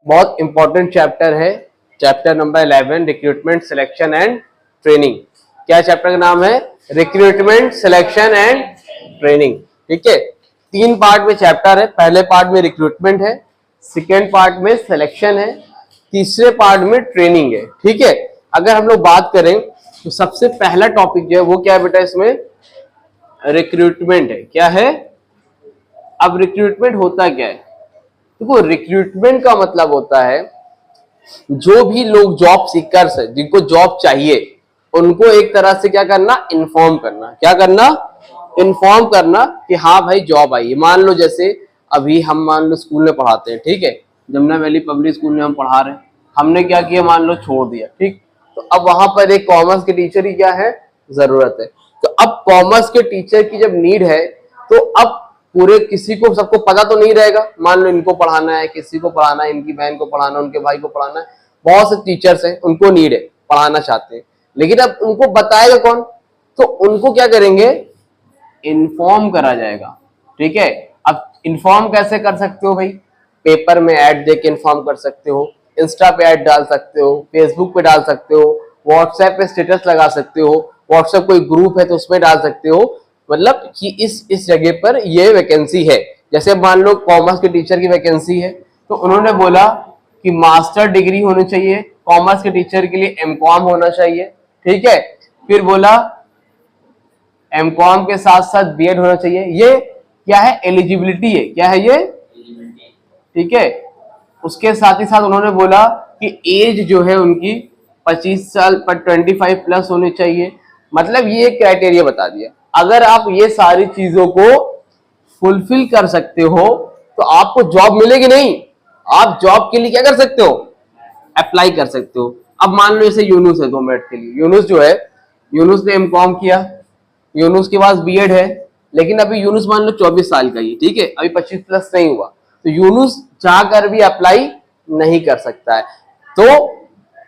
बहुत important chapter है, chapter number 11 recruitment selection and training. क्या चैप्टर का नाम है? Recruitment selection and training. ठीक है, 3 पार्ट में चैप्टर है। पहले पार्ट में रिक्रूटमेंट है, सेकेंड पार्ट में सिलेक्शन है, तीसरे पार्ट में ट्रेनिंग है। ठीक है, अगर हम लोग बात करें तो सबसे पहला टॉपिक जो है वो क्या है बेटा? इसमें रिक्रूटमेंट है। क्या है? अब रिक्रूटमेंट होता क्या है? देखो, रिक्रूटमेंट का मतलब होता है जो भी लोग जॉब सीकर्स है, जिनको जॉब चाहिए, उनको एक तरह से क्या करना? इन्फॉर्म करना। क्या करना? इन्फॉर्म करना कि हाँ भाई जॉब आई है। मान लो जैसे अभी हम मान लो स्कूल में पढ़ाते हैं, ठीक है, जमुना वैली पब्लिक स्कूल में हम पढ़ा रहे हैं, हमने क्या किया? मान लो छोड़ दिया, ठीक, तो अब वहां पर एक कॉमर्स के टीचर की क्या है? जरूरत है। तो अब कॉमर्स के टीचर की जब नीड है तो अब पूरे किसी को, सबको पता तो नहीं रहेगा। मान लो इनको पढ़ाना है, किसी को पढ़ाना है, इनकी बहन को पढ़ाना है, उनके भाई को पढ़ाना है, बहुत से टीचर्स हैं, उनको नीड है, पढ़ाना चाहते हैं, लेकिन अब उनको बताएगा कौन? तो उनको क्या करेंगे? इन्फॉर्म करा जाएगा। ठीक है, अब इन्फॉर्म कैसे कर सकते हो भाई? पेपर में ऐड देके इन्फॉर्म कर सकते हो, इंस्टा पे ऐड डाल सकते हो, फेसबुक पे डाल सकते हो, व्हाट्सएप पे स्टेटस लगा सकते हो, व्हाट्सएप कोई ग्रुप है तो उसमें डाल सकते हो, मतलब कि इस जगह पर ये वैकेंसी है। जैसे मान लो कॉमर्स के टीचर की वैकेंसी है, तो उन्होंने बोला कि मास्टर डिग्री होनी चाहिए, कॉमर्स के टीचर के लिए एमकॉम होना चाहिए। ठीक है, फिर बोला एमकॉम के साथ साथ बीएड होना चाहिए। ये क्या है? एलिजिबिलिटी है। क्या है ये? ठीक है, उसके साथ ही साथ उन्होंने बोला कि एज जो है उनकी 25 साल पर 25 प्लस होनी चाहिए। मतलब ये क्राइटेरिया बता दिया। अगर आप ये सारी चीजों को फुलफिल कर सकते हो तो आपको जॉब मिलेगी नहीं, आप जॉब के लिए क्या कर सकते हो? अप्लाई कर सकते हो। अब मान लो जैसे यूनुस है, 2 मिनट के लिए, यूनुस जो है, यूनुस ने एमकॉम किया, यूनुस के पास बीएड है, लेकिन अभी यूनुस मान लो 24 साल का ही, ठीक है, अभी 25 प्लस नहीं हुआ, तो यूनुस जाकर भी अप्लाई नहीं कर सकता है। तो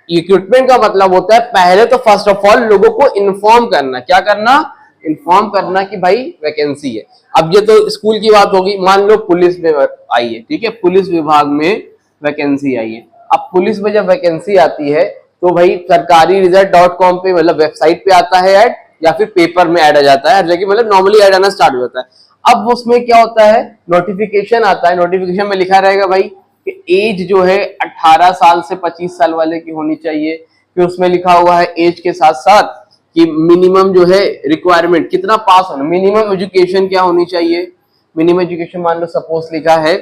रिक्रूटमेंट का मतलब होता है पहले तो फर्स्ट ऑफ ऑल लोगों को इन्फॉर्म करना। क्या करना? इन्फॉर्म करना कि भाई वैकेंसी है। अब ये तो स्कूल की बात होगी, मान लो पुलिस में आई है, ठीक है, पुलिस विभाग में वैकेंसी आई है। अब पुलिस में जब वैकेंसी आती है तो भाई सरकारी रिजल्ट.com पे, मतलब वेबसाइट पे आता है ऐड, या फिर पेपर में ऐड आ जाता है, हर जगह मतलब नॉर्मली ऐड आना स्टार्ट हो जाता है। अब उसमें क्या होता है? नोटिफिकेशन आता है, नोटिफिकेशन में लिखा रहेगा भाई कि एज जो है 18 साल से 25 साल वाले की होनी चाहिए। फिर उसमें लिखा हुआ है एज के साथ साथ कि मिनिमम जो है रिक्वायरमेंट कितना पास होना, मिनिमम एजुकेशन क्या होनी चाहिए। मिनिमम एजुकेशन मान लो सपोज लिखा है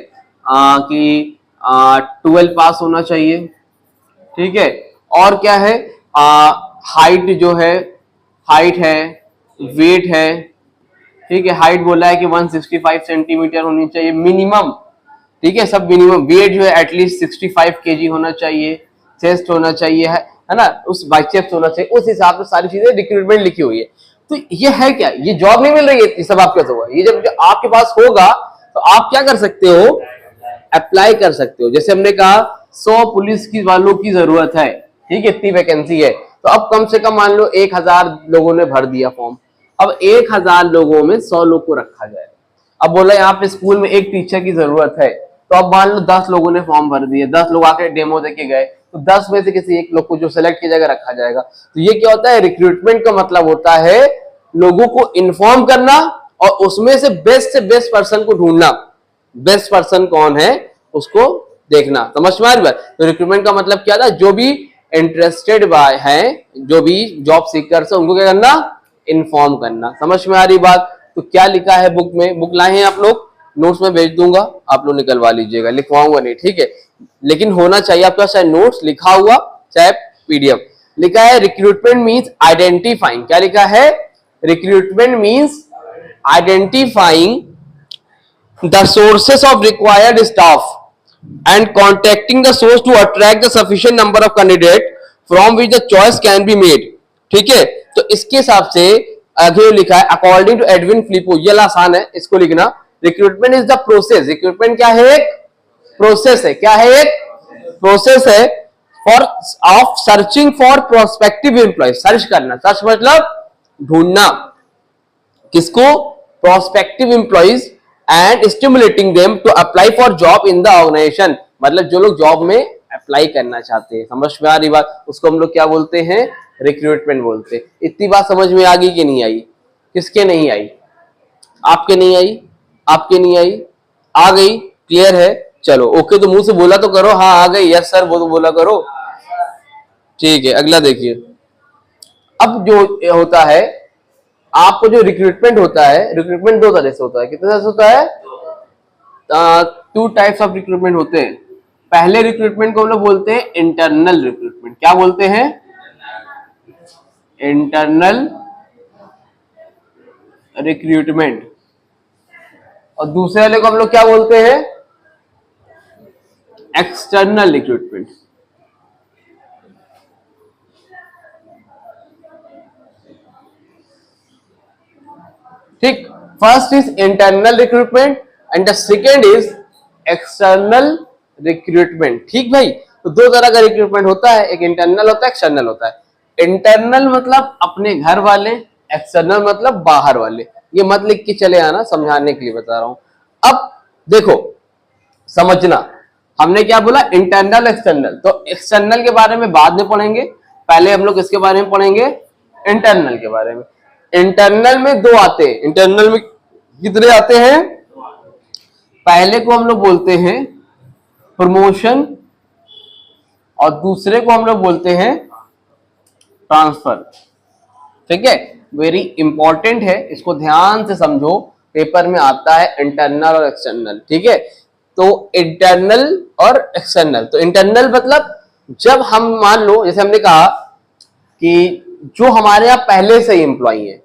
कि 12 पास होना चाहिए। ठीक है, और क्या है? हाइट जो है, हाइट है, वेट है, ठीक है, हाइट बोला है कि 165 सेंटीमीटर होनी चाहिए मिनिमम। ठीक है, सब मिनिमम। वेट जो है एटलीस्ट 65 केजी होना चाहिए, चेस्ट होना चाहिए, है ना, उस बाइसेप्स होना चाहिए, उस हिसाब से सारी चीजें रिक्रूटमेंट लिखी हुई है। तो ये है क्या? ये जॉब नहीं मिल रही है, सब आपके पास होगा। ये जब आपके पास होगा तो आप क्या कर सकते हो? अप्लाई कर सकते हो। जैसे हमने कहा 100 पुलिस की वालों की जरूरत है, ठीक है, इतनी वैकेंसी है, तो अब कम से कम मान लो 1000 लोगों ने भर दिया फॉर्म। अब 1000 लोगों में 100 लोग को रखा जाए। अब बोला यहाँ पे स्कूल में एक टीचर की जरूरत है, तो अब मान लो 10 लोगों ने फॉर्म भर दिए, 10 लोग आके डेमो देके गए, तो 10 में से किसी एक लोग को जो सिलेक्ट की जगह रखा जाएगा। तो ये क्या होता है? रिक्रूटमेंट का मतलब होता है लोगों को इन्फॉर्म करना और उसमें से बेस्ट पर्सन को ढूंढना। बेस्ट पर्सन कौन है उसको देखना। समझ में आ रही बात? तो रिक्रूटमेंट का मतलब क्या था? जो भी इंटरेस्टेड है, जो भी जॉब सीकर्स है, उनको क्या करना? इन्फॉर्म करना। समझ में आ रही बात? तो क्या लिखा है बुक में? बुक लाए हैं आप लोग? नोट्स में भेज दूंगा, आप लोग निकलवा लीजिएगा, लिखवाऊंगा नहीं, ठीक है, लेकिन होना चाहिए आपका चाहे नोट्स लिखा हुआ चाहे पीडीएफ। लिखा है रिक्रूटमेंट मीन्स आइडेंटिफाइंग। क्या लिखा है? Recruitment means identifying the sources of required staff and contacting the source to attract the sufficient number of candidate from which the choice can be made। ठीक है, तो इसके हिसाब से आगे लिखा है अकॉर्डिंग टू एडविन फिलिपो। ये आसान है, इसको लिखना। Recruitment is the process. Recruitment क्या है? एक प्रोसेस है। क्या है? एक प्रोसेस है for of searching for prospective employ. Search करना, सर्च मतलब ढूंढना, किसको? Prospective employees and stimulating them to apply for job in the organization। मतलब जो लोग जॉब में अप्लाई करना चाहते हैं, समझ में आ रही बात, उसको हम लोग क्या बोलते हैं, रिक्रूटमेंट बोलते हैं। इतनी बात समझ में आ गई कि नहीं आई? किसके नहीं आई? आपके नहीं आई, आपके नहीं आई, आ गई, क्लियर है, चलो ओके। तो मुंह से बोला तो करो, हाँ आ गई, यस सर वो तो बोला करो, ठीक है। अगला देखिए, अब जो होता है आपको जो रिक्रूटमेंट होता है, रिक्रूटमेंट दो तरह से होता है। कितने तरह से होता है? 2 टाइप्स ऑफ रिक्रूटमेंट होते हैं। पहले रिक्रूटमेंट को हम लोग बोलते हैं इंटरनल रिक्रूटमेंट। क्या बोलते हैं? Internal recruitment. और दूसरे वाले को हम लोग क्या बोलते हैं? External recruitment. ठीक, first is internal recruitment and the second is external recruitment. ठीक भाई, तो दो तरह का रिक्रूटमेंट होता है, एक इंटरनल होता है, एक्सटर्नल होता है। इंटरनल मतलब अपने घर वाले, एक्सटर्नल मतलब बाहर वाले। ये मत लिख के चले आना, समझाने के लिए बता रहा हूं। अब देखो समझना, हमने क्या बोला, इंटरनल एक्सटर्नल। तो एक्सटर्नल के बारे में बाद में पढ़ेंगे, पहले हम लोग इसके बारे में पढ़ेंगे, इंटरनल के बारे में। इंटरनल में दो आते हैं। इंटरनल में कितने आते हैं? पहले को हम लोग बोलते हैं प्रमोशन और दूसरे को हम लोग बोलते हैं ट्रांसफर। ठीक है, वेरी इंपॉर्टेंट है, इसको ध्यान से समझो, पेपर में आता है इंटरनल और एक्सटर्नल। ठीक है, तो इंटरनल और एक्सटर्नल। तो इंटरनल मतलब जब हम मान लो, जैसे हमने कहा कि जो हमारे यहाँ पहले से ही एम्प्लॉई है,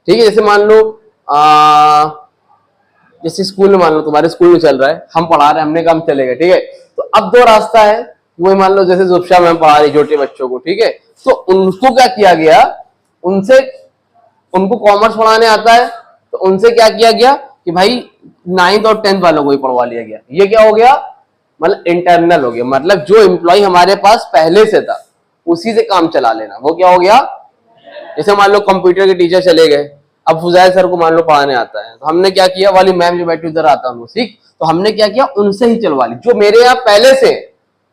ठीक है, जैसे मान लो जैसे स्कूल में, मान लो तुम्हारे स्कूल में चल रहा है, हम पढ़ा रहे हैं, हमने काम चलेगा, ठीक है। तो अब दो रास्ता है, वो मान लो जैसे जुब्शा मैम पढ़ा रही छोटे बच्चों को, ठीक है, तो उनको क्या किया गया, उनसे, उनको कॉमर्स पढ़ाने आता है, तो उनसे क्या किया गया कि भाई 9th और 10th वालों को ही पढ़वा लिया गया। ये क्या हो गया, मतलब इंटरनल हो गया, मतलब जो एम्प्लॉय हमारे पास पहले से था उसी से काम चला लेना, वो क्या हो गया। जैसे मान लो कंप्यूटर के टीचर चले गए, अब फुजैल सर को मान लो पढ़ाने आता है, तो हमने क्या किया, वाली मैम जो बैठी उधर आता हूँ सीख, तो हमने क्या किया, उनसे ही चलवा ली, जो मेरे यहाँ पहले से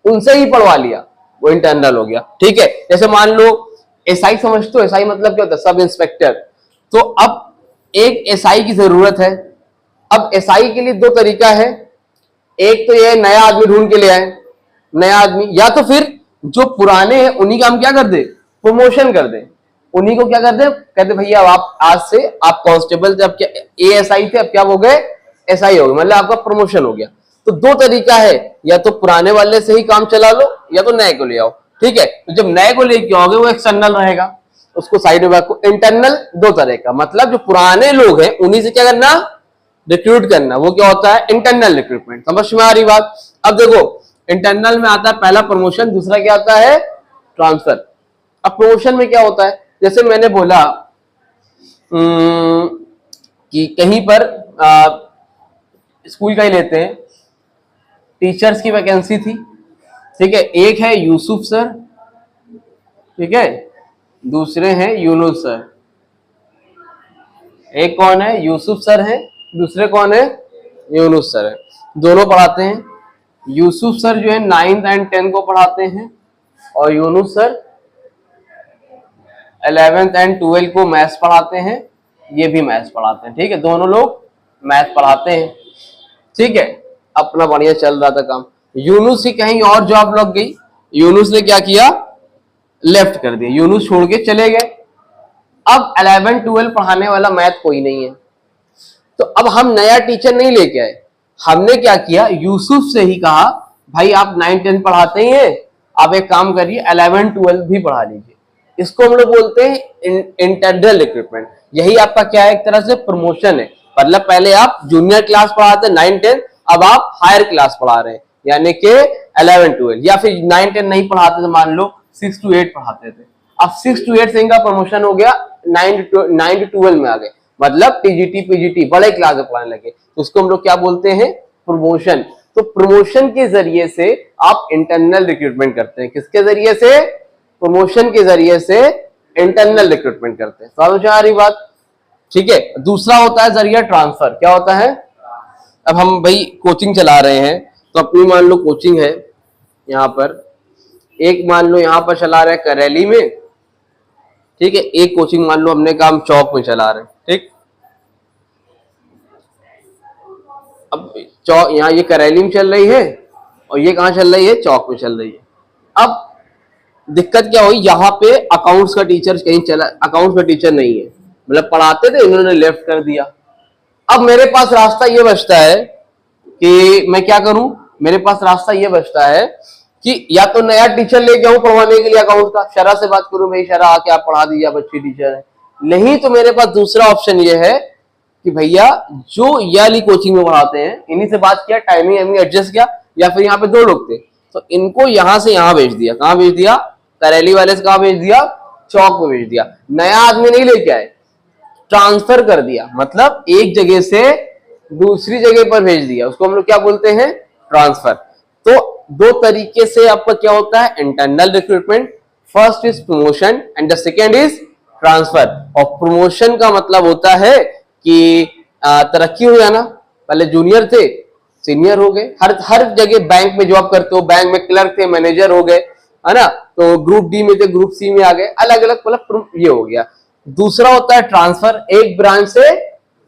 उनसे ही पढ़वा लिया, वो इंटरनल हो गया। ठीक है, जैसे मान लो एसआई समझते हो, एसआई मतलब क्या होता है, सब इंस्पेक्टर। तो अब एक एसआई की जरूरत है। अब एसआई के लिए दो तरीका है, एक तो ये नया आदमी ढूंढ के ले आए, नया आदमी, या तो फिर जो पुराने हैं उन्हीं का हम क्या कर दे, प्रमोशन कर दे, उन्हीं को क्या कर दे, कहते भैया आप आज से आप कांस्टेबल थे, अब क्या एएसआई थे, अब क्या हो गए, एसआई हो गए, मतलब आपका प्रमोशन हो गया। तो दो तरीका है, या तो पुराने वाले से ही काम चला लो, या तो नए को ले आओ। ठीक है, तो जब नए को लेके आओगे वो एक्सटर्नल रहेगा, उसको साइड में रखो। इंटरनल दो तरह का, मतलब जो पुराने लोग हैं उन्हीं से क्या करना, रिक्रूट करना, वो क्या होता है, इंटरनल रिक्रूटमेंट। समझ में आ रही बात। अब देखो इंटरनल में आता है पहला प्रमोशन, दूसरा क्या आता है, ट्रांसफर। अब प्रमोशन में क्या होता है, जैसे मैंने बोला कि कहीं पर स्कूल का ही लेते हैं, टीचर्स की वैकेंसी थी, ठीक है, एक है यूसुफ सर, ठीक है, दूसरे हैं यूनुस सर। एक कौन है, यूसुफ सर है, दूसरे कौन है, यूनुस सर है, दोनों पढ़ाते हैं। यूसुफ सर जो है 9th and 10th को पढ़ाते हैं, और Yunus sir 11th and 12th को मैथ्स पढ़ाते हैं, ये भी मैथ्स पढ़ाते हैं। ठीक है, दोनों लोग मैथ पढ़ाते हैं। ठीक है, अपना बढ़िया चल रहा था काम। यूनुस की कहीं और जॉब लग गई, यूनुस ने क्या किया, लेफ्ट कर दिया, यूनुस छोड़ के चले गए। अब 11-12 पढ़ाने वाला मैथ कोई नहीं है, तो अब हम नया टीचर नहीं लेके आए, हमने क्या किया, यूसुफ से ही कहा भाई आप 9-10 पढ़ाते ही हैं, आप एक काम करिए 11-12 भी पढ़ा लीजिए। इसको हम लोग बोलते हैं इंटरनल रिक्रूटमेंट। यही आपका क्या है, एक तरह से प्रमोशन है। मतलब पहले आप जूनियर क्लास पढ़ाते 9-10, अब आप हायर क्लास पढ़ा रहे हैं, यानी कि 11-12, या फिर 9-10 नहीं पढ़ाते तो मान लो 6-8 पढ़ाते थे, अब 6-8 से इनका प्रमोशन हो गया 9-12 में आ गए, मतलब टीजीटी पीजीटी बड़े क्लास में पढ़ाने लगे, तो उसको हम लोग क्या बोलते हैं, प्रमोशन। तो प्रमोशन के जरिए से आप इंटरनल रिक्रूटमेंट करते हैं, किसके जरिए से, प्रमोशन के जरिए से इंटरनल रिक्रूटमेंट करते हैं। समझ आ रही बात। ठीक है, दूसरा होता है जरिया ट्रांसफर। क्या होता है, अब हम भाई कोचिंग चला रहे हैं, तो अपनी मान लो कोचिंग है यहाँ पर, एक मान लो यहाँ पर चला रहे हैं करेली में, ठीक है, एक कोचिंग मान लो हमने काम चौक में चला रहे हैं, ठीक। अब चौक यहाँ ये करेली में चल रही है और ये कहाँ चल रही है, चौक में चल रही है। अब दिक्कत क्या हुई, यहाँ पे अकाउंट्स का टीचर कहीं चला, अकाउंट्स का टीचर नहीं है, मतलब पढ़ाते थे, इन्होंने लेफ्ट कर दिया। अब मेरे पास रास्ता ये बचता है कि मैं क्या करूं, मेरे पास रास्ता ये बचता है कि या तो नया टीचर लेके आऊं पढ़वाने के लिए अकाउंट का, शरा से बात करूं, भाई शरा आके आप पढ़ा दीजिए, आप अच्छी टीचर है। नहीं तो मेरे पास दूसरा ऑप्शन ये है कि भैया जो ये वाली कोचिंग में पढ़ाते हैं इन्हीं से बात किया, टाइमिंग एडजस्ट किया, या फिर यहाँ पे 2 लोग थे तो इनको यहां से यहां भेज दिया। कहां भेज दिया, करेली वाले से कहां भेज दिया, चौक में भेज दिया। नया आदमी नहीं लेके आए, ट्रांसफर कर दिया, मतलब एक जगह से दूसरी जगह पर भेज दिया, उसको हम लोग क्या बोलते हैं, ट्रांसफर। तो 2 तरीके से आपका क्या होता है, internal recruitment. First is promotion and the second is transfer. और प्रमोशन का मतलब होता है कि तरक्की हो जाना, पहले जूनियर थे सीनियर हो गए, हर जगह बैंक में जॉब करते हो, बैंक में क्लर्क थे मैनेजर हो गए, है ना, तो ग्रुप डी में थे ग्रुप सी में आ गए, अलग अलग, मतलब ये हो गया। दूसरा होता है ट्रांसफर, एक ब्रांच से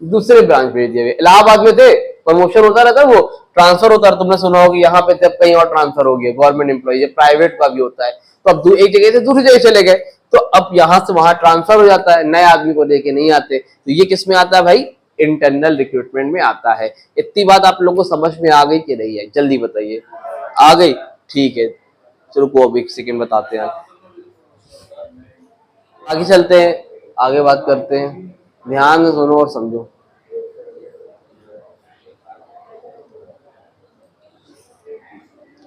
दूसरे ब्रांच भेज दिए। इलाहाबाद में थे, प्रमोशन होता रहता, वो ट्रांसफर होता है, तुमने सुना होगा यहाँ पे थे, कहीं और ट्रांसफर हो गया, गवर्नमेंट एम्प्लॉय, प्राइवेट का भी होता है। तो अब एक जगह से दूसरी जगह चले गए, तो अब यहां से वहां ट्रांसफर हो जाता है, नए आदमी को लेके नहीं आते। तो ये किस में आता है भाई, इंटरनल रिक्रूटमेंट में आता है। इतनी बात आप लोगों को समझ में आ गई कि नहीं है, जल्दी बताइए, आ गई, ठीक है। चलो को अब एक सेकेंड बताते हैं, आगे चलते हैं, आगे बात करते हैं, ध्यान से सुनो और समझो।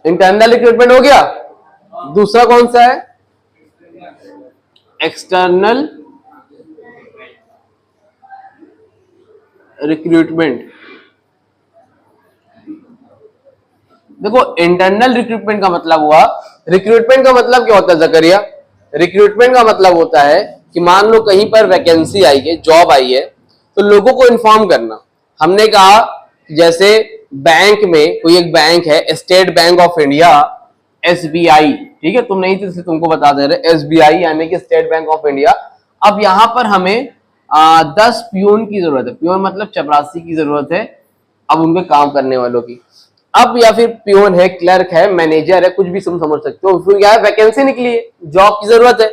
इंटरनल रिक्रूटमेंट हो गया, दूसरा कौन सा है, एक्सटर्नल रिक्रूटमेंट। देखो इंटरनल रिक्रूटमेंट का मतलब हुआ, रिक्रूटमेंट का मतलब क्या होता है जकरिया, रिक्रूटमेंट का मतलब होता है कि मान लो कहीं पर वैकेंसी आई है, जॉब आई है, तो लोगों को इन्फॉर्म करना। हमने कहा जैसे बैंक में कोई एक बैंक है, state bank of India, SBI, ठीक है, तुम नहीं थे इसलिए तुमको बता दे रहे, SBI यानी कि स्टेट बैंक ऑफ इंडिया। अब यहां पर हमें 10 पियून की जरूरत है, पियून मतलब चपरासी की जरूरत है, अब उनके काम करने वालों की। अब या फिर पियून है, क्लर्क है, मैनेजर है, कुछ भी तुम समझ सकते हो, फिर क्या है, वैकेंसी निकली है, जॉब की जरूरत है।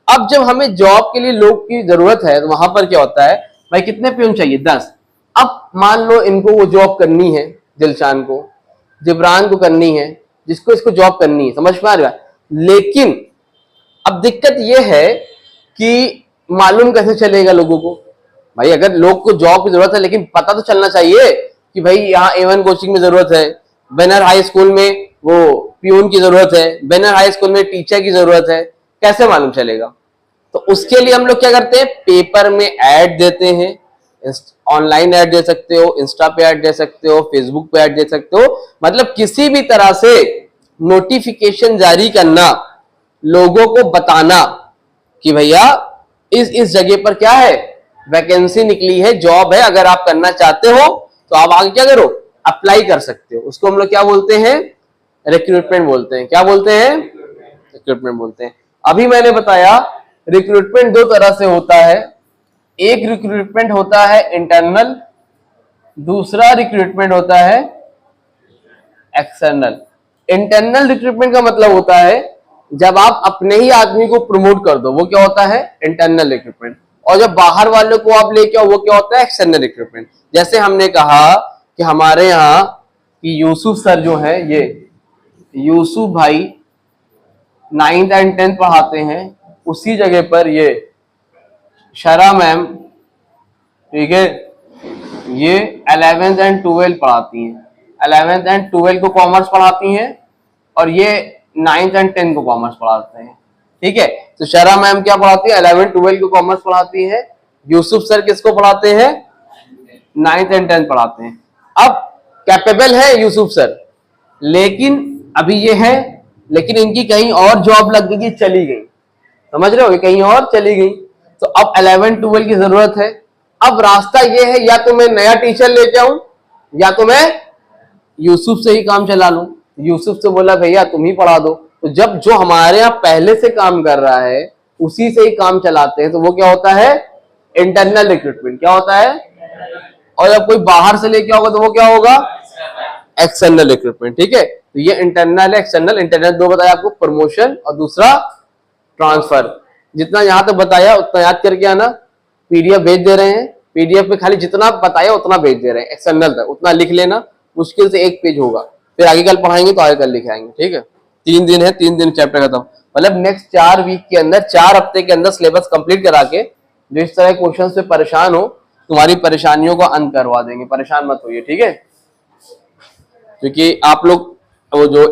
अब जब हमें जॉब के लिए लोग की जरूरत है तो वहां पर क्या होता है, भाई कितने पियून चाहिए, 10। अब मान लो इनको वो जॉब करनी है, दिलशान को, जिब्रान को करनी है, जिसको इसको जॉब करनी है, समझ में आ रहा है। लेकिन अब दिक्कत यह है कि मालूम कैसे चलेगा लोगों को, भाई अगर लोग को जॉब की जरूरत है लेकिन पता तो चलना चाहिए कि भाई यहाँ A1 कोचिंग में जरूरत है, बैनर हाई स्कूल में वो पियून की जरूरत है, बैनर हाई स्कूल में टीचर की जरूरत है, कैसे मालूम चलेगा। तो उसके लिए हम लोग क्या करते हैं, पेपर में ऐड देते हैं, ऑनलाइन ऐड दे सकते हो, इंस्टा पे ऐड दे सकते हो, फेसबुक पे ऐड दे सकते हो, मतलब किसी भी तरह से नोटिफिकेशन जारी करना, लोगों को बताना कि भैया इस जगह पर क्या है, वैकेंसी निकली है, जॉब है, अगर आप करना चाहते हो तो आप आगे क्या करो, अप्लाई कर सकते हो। उसको हम लोग क्या बोलते हैं, रिक्रूटमेंट बोलते हैं। क्या बोलते हैं, रिक्रूटमेंट बोलते हैं। अभी मैंने बताया रिक्रूटमेंट 2 तरह से होता है, एक रिक्रूटमेंट होता है इंटरनल, दूसरा रिक्रूटमेंट होता है एक्सटर्नल। इंटरनल रिक्रूटमेंट का मतलब होता है जब आप अपने ही आदमी को प्रमोट कर दो, वो क्या होता है, इंटरनल रिक्रूटमेंट। और जब बाहर वालों को आप लेके आओ, वो क्या होता है, एक्सटर्नल रिक्रूटमेंट। जैसे हमने कहा कि हमारे यहाँ कि यूसुफ सर जो है, ये यूसुफ भाई 9th एंड 10th पढ़ाते हैं, उसी जगह पर ये शरा मैम, ठीक है, ये 11th एंड 12th पढ़ाती हैं, 11th एंड 12th को कॉमर्स पढ़ाती हैं, और ये 9th एंड 10th को कॉमर्स पढ़ाते हैं, ठीक है। तो शरा मैम क्या पढ़ाती है, 11th 12th को कॉमर्स पढ़ाती है, यूसुफ सर किसको पढ़ाते हैं, 9th एंड 10th पढ़ाते हैं। अब कैपेबल है यूसुफ सर, लेकिन अभी ये है, लेकिन इनकी कहीं और जॉब लग गई, चली गई, समझ रहे हो, कहीं और चली गई, तो अब 11th 12th की जरूरत है। अब रास्ता ये है, या तो मैं नया टीचर लेके आऊं, या तो मैं यूसुफ से ही काम चला लूं, यूसुफ से बोला भैया तुम ही पढ़ा दो। तो जब जो हमारे यहाँ पहले से काम कर रहा है उसी से ही काम चलाते हैं तो वो क्या होता है, इंटरनल रिक्रूटमेंट। क्या होता है, और जब कोई बाहर से लेके होगा तो वो क्या होगा, एक्सटर्नल रिक्रूटमेंट। ठीक है, तो ये इंटरनल है, एक्सटर्नल। इंटरनल दो बताया आपको, प्रमोशन और दूसरा ट्रांसफर। जितना यहाँ तक बताया उतना याद करके आना। पीडीएफ भेज दे रहे हैं, पीडीएफ में खाली जितना बताया उतना भेज दे रहे हैं, एक्सटर्नल तक उतना लिख लेना, मुश्किल से एक पेज होगा। फिर आगे कल पढ़ाएंगे तो आगे कल लिख आएंगे। ठीक है, 3 दिन है, 3 दिन चैप्टर खत्म। मतलब नेक्स्ट 4 वीक के अंदर, 4 हफ्ते के अंदर सिलेबस कंप्लीट करा के जो इस तरह क्वेश्चन से परेशान हो, तुम्हारी परेशानियों का अंत करवा देंगे। परेशान मत होइए, ठीक है, क्योंकि आप लोग वो जो